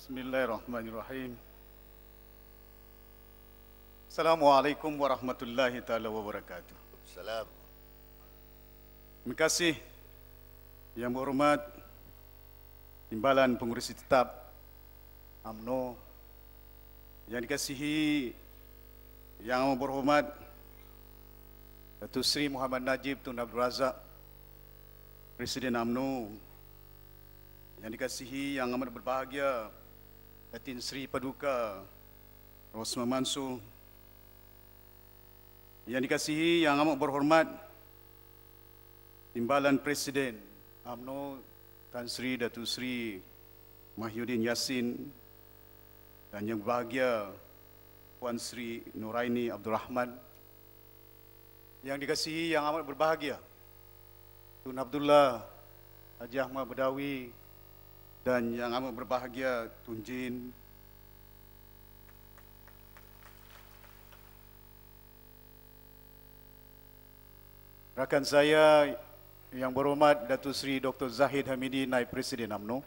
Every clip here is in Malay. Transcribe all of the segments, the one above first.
Bismillahirrahmanirrahim. Assalamualaikum warahmatullahi taala wabarakatuh. Salam. Terima kasih yang berhormat Timbalan Pengurusi Tetap UMNO, yang dikasihi yang berhormat Datuk Seri Muhammad Najib Tun Abdul Razak, Presiden UMNO, yang dikasihi yang amat berbahagia Datin Seri Paduka Rosman Mansur, yang dikasihi yang amat berhormat Timbalan Presiden UMNO Tan Sri Datuk Seri Mahyudin Yassin, dan yang berbahagia Puan Sri Nuraini Abdul Rahman, yang dikasihi yang amat berbahagia Tun Abdullah Haji Ahmad Badawi, dan yang amat berbahagia Tun Jin, rakan saya yang berhormat Datuk Seri Dr. Zahid Hamidi, Naib Presiden UMNO,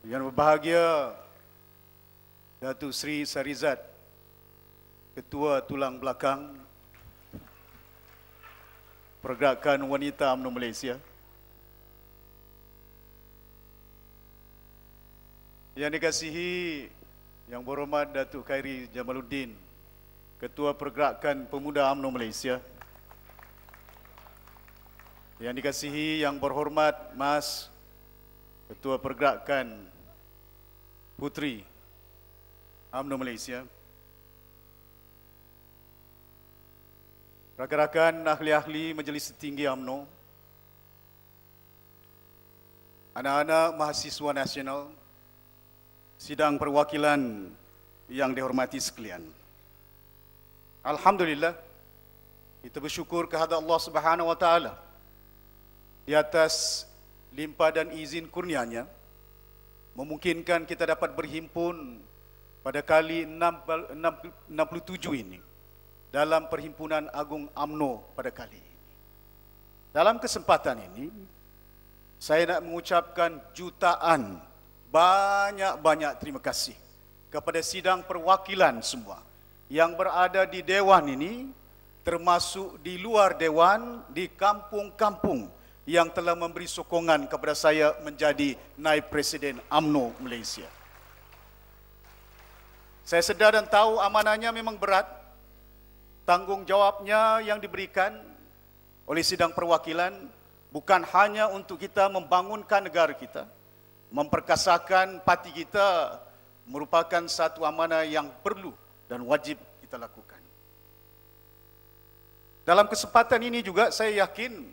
yang berbahagia Datuk Seri Sarizat, Ketua Tulang Belakang Pergerakan Wanita UMNO Malaysia, yang dikasihi yang berhormat Datuk Khairi Jamaluddin, Ketua Pergerakan Pemuda UMNO Malaysia, yang dikasihi yang berhormat Mas Ketua Pergerakan Puteri UMNO Malaysia, rakan-rakan ahli-ahli Majlis Tinggi UMNO, anak-anak mahasiswa nasional, sidang perwakilan yang dihormati sekalian. Alhamdulillah, kita bersyukur kehadrat Allah Subhanahu wa taala di atas limpah dan izin kurnia-Nya memungkinkan kita dapat berhimpun pada kali 67 ini dalam Perhimpunan Agung UMNO pada kali ini. Dalam kesempatan ini, saya nak mengucapkan jutaan banyak-banyak terima kasih kepada sidang perwakilan semua yang berada di Dewan ini, termasuk di luar Dewan, di kampung-kampung yang telah memberi sokongan kepada saya menjadi Naib Presiden UMNO Malaysia. Saya sedar dan tahu amanahnya memang berat, tanggungjawabnya yang diberikan oleh sidang perwakilan bukan hanya untuk kita membangunkan negara kita, memperkasakan parti kita, merupakan satu amanah yang perlu dan wajib kita lakukan. Dalam kesempatan ini juga saya yakin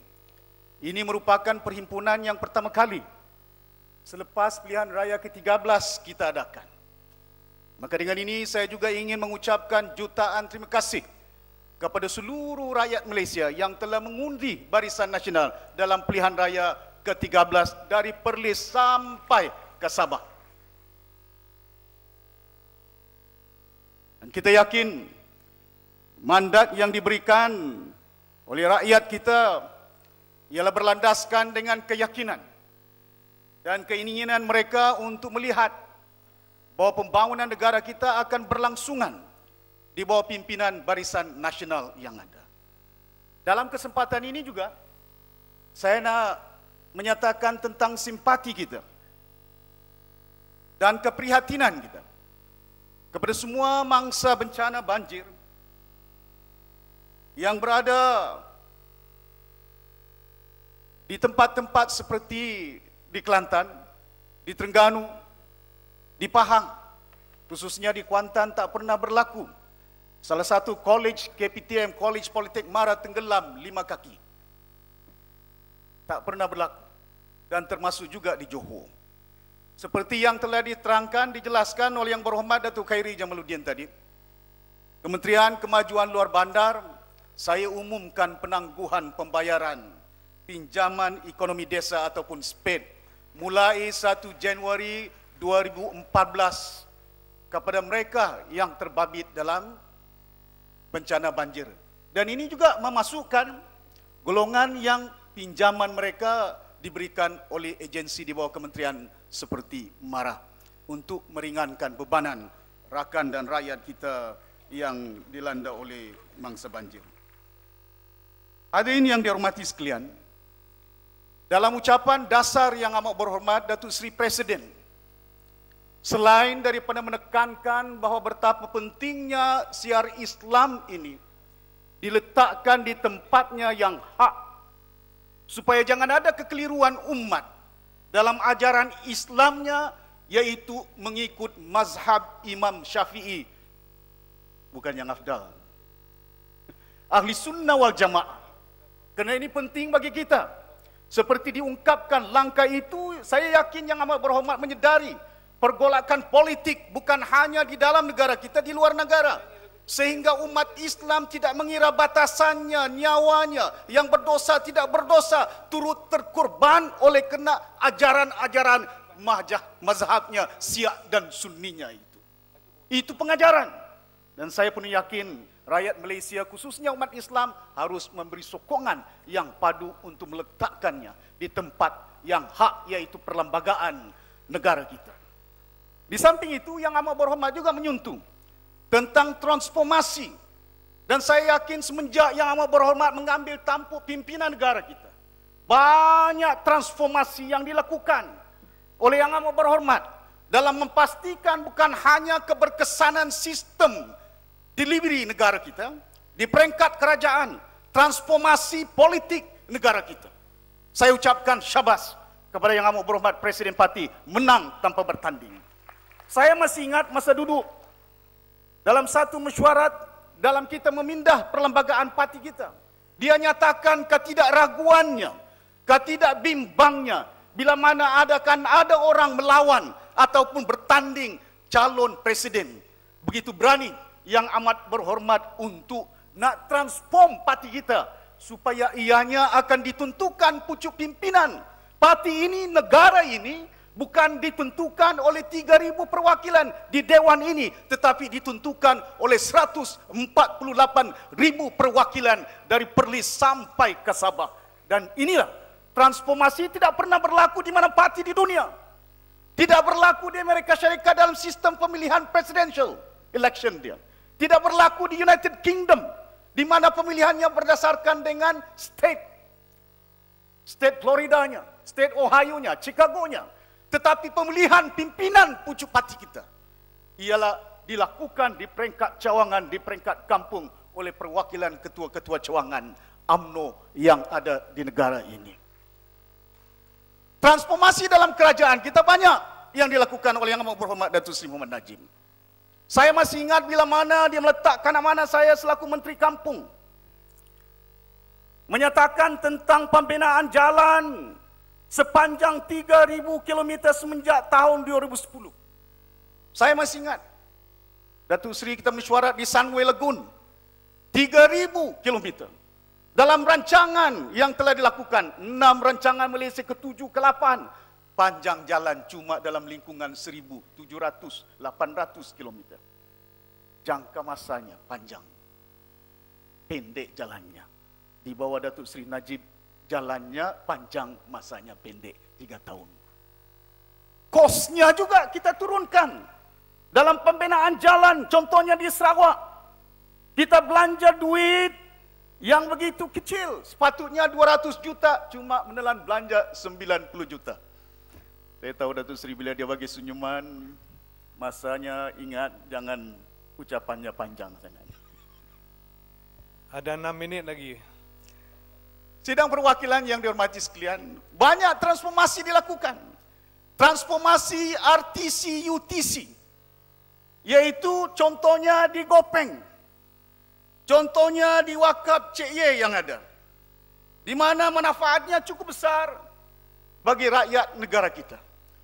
ini merupakan perhimpunan yang pertama kali selepas pilihan raya ke-13 kita adakan. Maka dengan ini saya juga ingin mengucapkan jutaan terima kasih kepada seluruh rakyat Malaysia yang telah mengundi Barisan Nasional dalam pilihan raya ke-13 dari Perlis sampai ke Sabah. Dan kita yakin mandat yang diberikan oleh rakyat kita ialah berlandaskan dengan keyakinan dan keinginan mereka untuk melihat bahawa pembangunan negara kita akan berlangsungan di bawah pimpinan Barisan Nasional yang ada. Dalam kesempatan ini juga, saya nak menyatakan tentang simpati kita dan keprihatinan kita kepada semua mangsa bencana banjir yang berada di tempat-tempat seperti di Kelantan, di Terengganu, di Pahang, khususnya di Kuantan tak pernah berlaku. Salah satu college KPTM, College Politik Mara tenggelam 5 kaki. Tak pernah berlaku. Dan termasuk juga di Johor. Seperti yang telah diterangkan, dijelaskan oleh yang berhormat Datuk Khairi Jamaluddin tadi, Kementerian Kemajuan Luar Bandar, saya umumkan penangguhan pembayaran pinjaman ekonomi desa ataupun SPED mulai 1 Januari 2014 kepada mereka yang terbabit dalam bencana banjir. Dan ini juga memasukkan golongan yang pinjaman mereka diberikan oleh agensi di bawah kementerian seperti MARA untuk meringankan bebanan rakan dan rakyat kita yang dilanda oleh mangsa banjir. Hadirin yang dihormati sekalian, dalam ucapan dasar yang amat berhormat Datuk Seri Presiden, selain daripada menekankan bahawa betapa pentingnya siar Islam ini diletakkan di tempatnya yang hak, supaya jangan ada kekeliruan umat dalam ajaran Islamnya, yaitu mengikut mazhab Imam Syafi'i, bukan yang afdal, Ahli Sunnah wal Jamaah. Kerana ini penting bagi kita. Seperti diungkapkan langkah itu, saya yakin yang amat berhormat menyedari pergolakan politik bukan hanya di dalam negara kita, di luar negara. Sehingga umat Islam tidak mengira batasannya, nyawanya, yang berdosa tidak berdosa, turut terkorban oleh kena ajaran-ajaran mazhabnya Syiah dan Sunninya itu. Itu pengajaran. Dan saya pun yakin rakyat Malaysia, khususnya umat Islam, harus memberi sokongan yang padu untuk meletakkannya di tempat yang hak, yaitu perlembagaan negara kita. Di samping itu, yang amat berhormat juga menyuntung tentang transformasi. Dan saya yakin semenjak yang amat berhormat mengambil tampuk pimpinan negara kita, banyak transformasi yang dilakukan oleh yang amat berhormat dalam memastikan bukan hanya keberkesanan sistem delivery negara kita di peringkat kerajaan, transformasi politik negara kita. Saya ucapkan syabas kepada yang amat berhormat Presiden Parti, menang tanpa bertanding. Saya masih ingat masa duduk dalam satu mesyuarat dalam kita memindah perlembagaan parti kita. Dia nyatakan ketidakraguannya, ketidakbimbangnya bila mana ada orang melawan ataupun bertanding calon presiden. Begitu berani yang amat berhormat untuk nak transform parti kita supaya ianya akan ditentukan pucuk pimpinan. Parti ini, negara ini bukan ditentukan oleh 3,000 perwakilan di Dewan ini, tetapi ditentukan oleh 148,000 perwakilan dari Perlis sampai ke Sabah. Dan inilah transformasi tidak pernah berlaku di mana parti di dunia. Tidak berlaku di Amerika Syarikat dalam sistem pemilihan presidential election dia. Tidak berlaku di United Kingdom, di mana pemilihannya berdasarkan dengan state Floridanya, state Ohio-nya, Chicago-nya. Tetapi pemilihan pimpinan pucuk parti kita ialah dilakukan di peringkat cawangan, di peringkat kampung oleh perwakilan ketua-ketua cawangan UMNO yang ada di negara ini. Transformasi dalam kerajaan kita banyak yang dilakukan oleh yang amat berhormat Datuk Seri Muhammad Najib. Saya masih ingat bila mana dia meletakkan amanah saya selaku Menteri Kampung, menyatakan tentang pembinaan jalan sepanjang 3,000 km semenjak tahun 2010. Saya masih ingat Datuk Seri kita mesyuarat di Sunway Lagoon, 3,000 km. Dalam rancangan yang telah dilakukan, 6 rancangan Malaysia ke-7, ke-8, panjang jalan cuma dalam lingkungan 1,700-800 km. Jangka masanya panjang, pendek jalannya. Di bawah Datuk Seri Najib, jalannya panjang, masanya pendek, 3 tahun. Kosnya juga kita turunkan. Dalam pembinaan jalan, contohnya di Sarawak, kita belanja duit yang begitu kecil. Sepatutnya 200 juta, cuma menelan belanja 90 juta. Saya tahu Datuk Seri bila dia bagi senyuman, masanya ingat, jangan ucapannya panjang sangat. Ada 6 minit lagi. Sidang perwakilan yang dihormati sekalian, banyak transformasi dilakukan. Transformasi RTC UTC, yaitu contohnya di Gopeng, contohnya di Wakaf Cik Ye yang ada, di mana manfaatnya cukup besar bagi rakyat negara kita.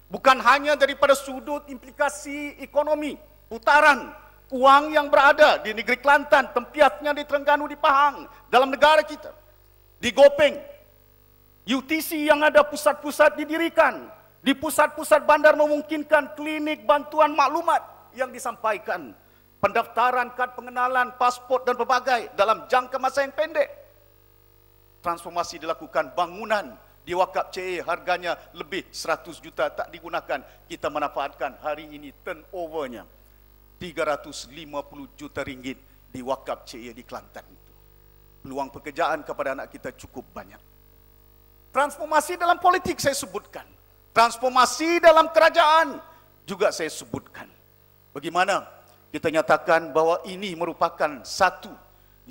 Bukan hanya daripada sudut implikasi ekonomi, putaran uang yang berada di negeri Kelantan, tempiasnya di Terengganu, di Pahang, dalam negara kita. Di Gopeng, UTC yang ada pusat-pusat didirikan. Di pusat-pusat bandar memungkinkan klinik bantuan maklumat yang disampaikan. Pendaftaran kad pengenalan, pasport dan berbagai dalam jangka masa yang pendek. Transformasi dilakukan, bangunan di wakaf CA harganya lebih 100 juta tak digunakan. Kita manfaatkan hari ini turnovernya 350 juta ringgit di wakaf CA di Kelantan itu. Peluang pekerjaan kepada anak kita cukup banyak. Transformasi dalam politik saya sebutkan. Transformasi dalam kerajaan juga saya sebutkan. Bagaimana kita nyatakan bahwa ini merupakan satu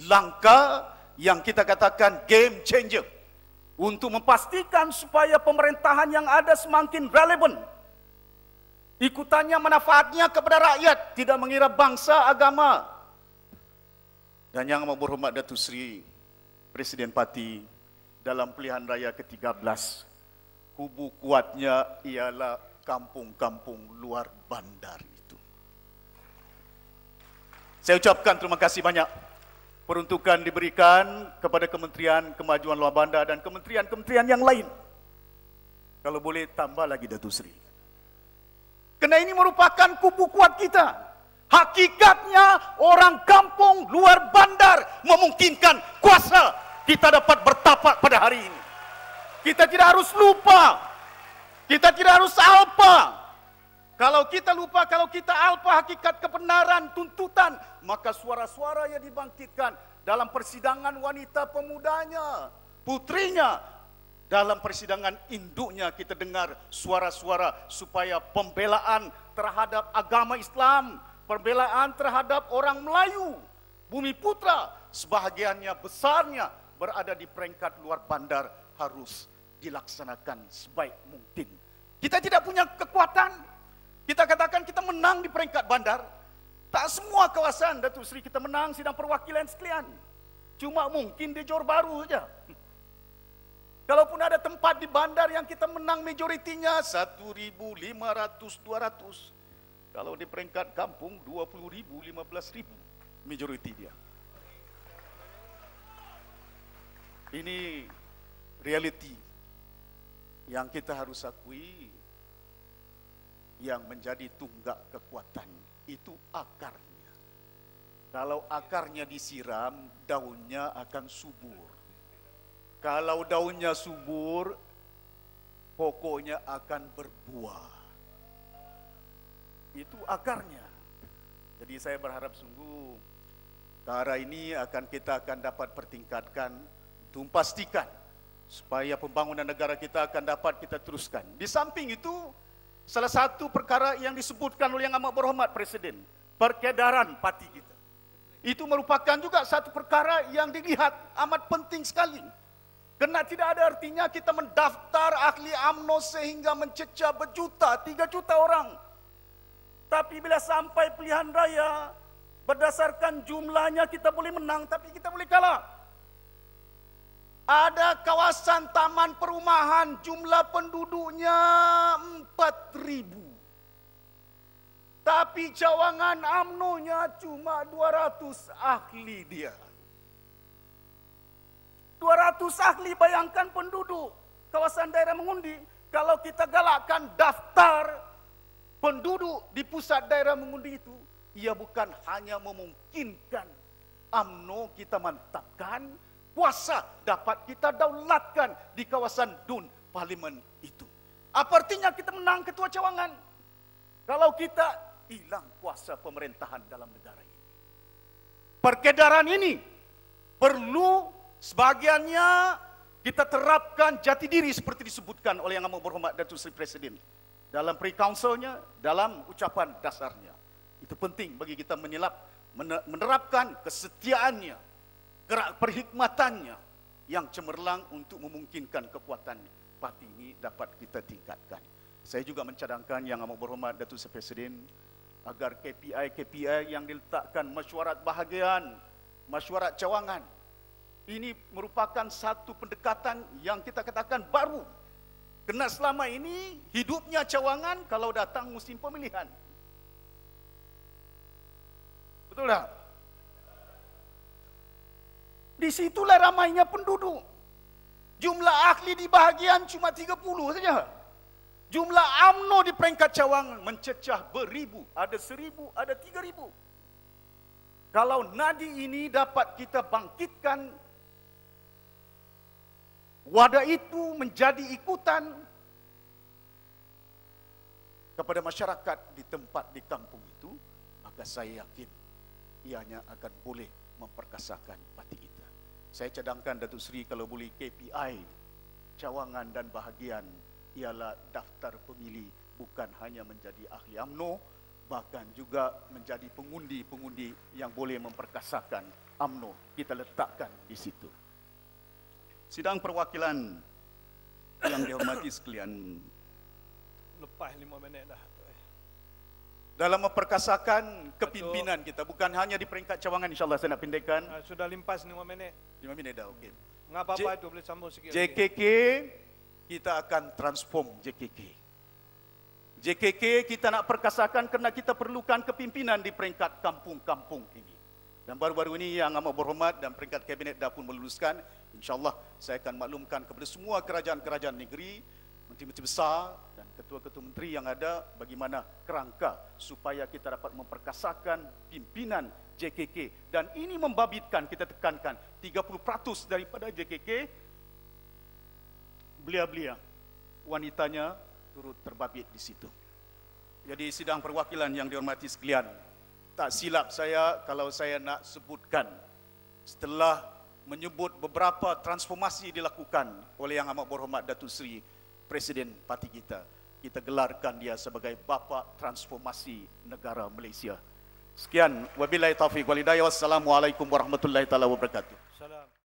langkah yang kita katakan game changer untuk memastikan supaya pemerintahan yang ada semakin relevan. Ikutannya manfaatnya kepada rakyat, tidak mengira bangsa, agama. Dan yang berhormat Datuk Seri Presiden Parti dalam pilihan raya ke-13, kubu kuatnya ialah kampung-kampung luar bandar itu. Saya ucapkan terima kasih banyak. Peruntukan diberikan kepada Kementerian Kemajuan Luar Bandar dan kementerian-kementerian yang lain. Kalau boleh tambah lagi Datuk Seri. Kerana ini merupakan kubu kuat kita. Hakikatnya orang kampung luar bandar memungkinkan kuasa kita dapat bertapak pada hari ini. Kita tidak harus lupa. Kita tidak harus alpa. Kalau kita lupa, kalau kita alpa hakikat kebenaran, tuntutan, maka suara-suara yang dibangkitkan dalam persidangan wanita pemudanya, putrinya, dalam persidangan induknya kita dengar suara-suara supaya pembelaan terhadap agama Islam, pembelaan terhadap orang Melayu, Bumi Putra, sebahagiannya besarnya berada di peringkat luar bandar harus dilaksanakan sebaik mungkin. Kita tidak punya kekuatan. Kita katakan kita menang di peringkat bandar. Tak semua kawasan Datuk Seri kita menang sidang perwakilan sekalian. Cuma mungkin di Johor Bahru saja. Kalaupun ada tempat di bandar yang kita menang majoritinya 1,500, 200. Kalau di peringkat kampung 20,000, 15,000 majoriti dia. Ini realiti yang kita harus akui. Yang menjadi tunggak kekuatan itu akarnya. Kalau akarnya disiram, daunnya akan subur. Kalau daunnya subur, pokoknya akan berbuah. Itu akarnya. Jadi saya berharap sungguh cara ini kita akan dapat pertingkatkan untuk memastikan supaya pembangunan negara kita akan dapat kita teruskan. Di samping itu, salah satu perkara yang disebutkan oleh Yang Amat Berhormat Presiden, peredaran parti kita. Itu merupakan juga satu perkara yang dilihat amat penting sekali. Kerana tidak ada artinya kita mendaftar ahli UMNO sehingga mencecah berjuta, 3 juta orang. Tapi bila sampai pilihan raya, berdasarkan jumlahnya kita boleh menang, tapi kita boleh kalah. Ada kawasan taman perumahan, jumlah penduduknya 4,000. Tapi cawangan UMNO-nya cuma 200 ahli dia. 200 ahli, bayangkan penduduk kawasan daerah mengundi. Kalau kita galakkan daftar penduduk di pusat daerah mengundi itu, ia bukan hanya memungkinkan UMNO kita mantapkan, kuasa dapat kita daulatkan di kawasan DUN parlimen itu. Apa artinya kita menang ketua cawangan? Kalau kita hilang kuasa pemerintahan dalam negara ini. Peredaran ini perlu sebahagiannya kita terapkan jati diri seperti disebutkan oleh Yang Amat Berhormat Datuk Seri Presiden dalam pre-councilnya, dalam ucapan dasarnya. Itu penting bagi kita menerapkan kesetiaannya, gerak perkhidmatannya yang cemerlang untuk memungkinkan kekuatan parti ini dapat kita tingkatkan. Saya juga mencadangkan Yang Amat Berhormat Datuk Seri Presiden agar KPI yang diletakkan mesyuarat bahagian, mesyuarat cawangan, ini merupakan satu pendekatan yang kita katakan baru. Kerana selama ini hidupnya cawangan kalau datang musim pemilihan. Betul tak? Di situlah ramainya penduduk. Jumlah ahli di bahagian cuma 30 saja. Jumlah UMNO di peringkat cawangan mencecah beribu. Ada 1,000, ada 3,000. Kalau nadi ini dapat kita bangkitkan, wadah itu menjadi ikutan kepada masyarakat di tempat di kampung itu, maka saya yakin ianya akan boleh memperkasakan parti kita. Saya cadangkan Datuk Seri kalau boleh KPI cawangan dan bahagian ialah daftar pemilih, bukan hanya menjadi ahli UMNO, bahkan juga menjadi pengundi-pengundi yang boleh memperkasakan UMNO. Kita letakkan di situ. Sidang perwakilan yang dihormati sekalian, Lepas 5 minit dah. dalam memperkasakan kepimpinan kita, bukan hanya di peringkat cawangan, insyaAllah saya nak pendekkan. Sudah limpas 5 minit. 5 minit dah, okey. Apa-apa itu boleh sambung sikit. JKK, kita akan transform JKK. JKK kita nak perkasakan kerana kita perlukan kepimpinan di peringkat kampung-kampung ini. Dan baru-baru ini yang amat berhormat dan peringkat kabinet dah pun meluluskan, insyaAllah saya akan maklumkan kepada semua kerajaan-kerajaan negeri, menteri-menteri besar dan ketua-ketua menteri yang ada, bagaimana kerangka supaya kita dapat memperkasakan pimpinan JKK. Dan ini membabitkan, kita tekankan 30% daripada JKK belia-belia wanitanya turut terbabit di situ. Jadi sidang perwakilan yang dihormati sekalian, tak silap saya kalau saya nak sebutkan setelah menyebut beberapa transformasi dilakukan oleh yang amat berhormat Datuk Seri Presiden parti kita. Kita gelarkan dia sebagai bapa transformasi negara Malaysia. Sekian, wabillahi taufiq wal hidayah. Wassalamualaikum warahmatullahi taala wabarakatuh. Salam.